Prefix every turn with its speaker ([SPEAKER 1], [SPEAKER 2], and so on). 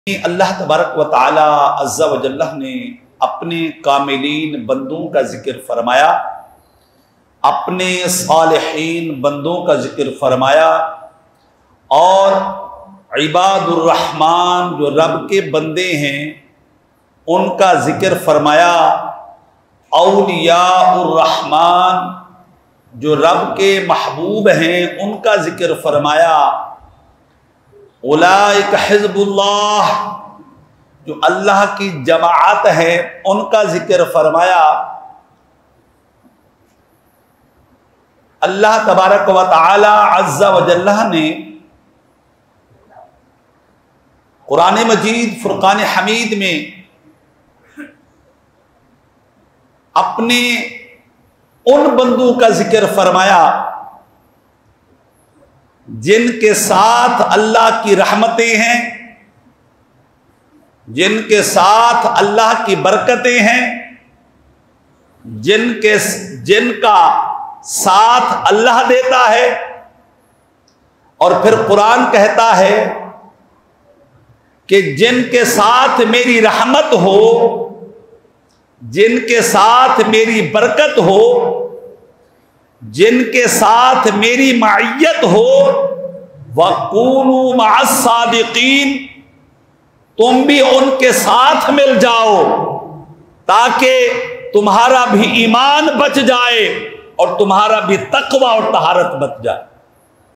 [SPEAKER 1] अल्लाह तबारक व तआला अज़्ज़ा व जल्ला ने अपने कामिलीन बंदों का जिक्र फरमाया, अपने सालिहीन बंदों का जिक्र फरमाया और इबादुर रहमान जो रब के बंदे हैं उनका जिक्र फरमाया। औलियाउर रहमान जो रब के महबूब हैं उनका जिक्र फरमाया। उलाइक हिज़्बुल्लाह जो अल्लाह की जमाअत है उनका जिक्र फरमाया। अल्लाह तबारक व तआला अज़्ज़ा व जल्ला ने कुरान मजीद फुरकान हमीद में अपने उन बंदों का जिक्र फरमाया जिनके साथ अल्लाह की रहमतें हैं, जिनके साथ अल्लाह की बरकतें हैं, जिनका साथ अल्लाह देता है। और फिर कुरान कहता है कि जिनके साथ मेरी रहमत हो, जिनके साथ मेरी बरकत हो, जिनके साथ मेरी माइयत हो, वकूनू मअस्सादिकीन तुम भी उनके साथ मिल जाओ ताकि तुम्हारा भी ईमान बच जाए और तुम्हारा भी तकवा और तहारत बच जाए।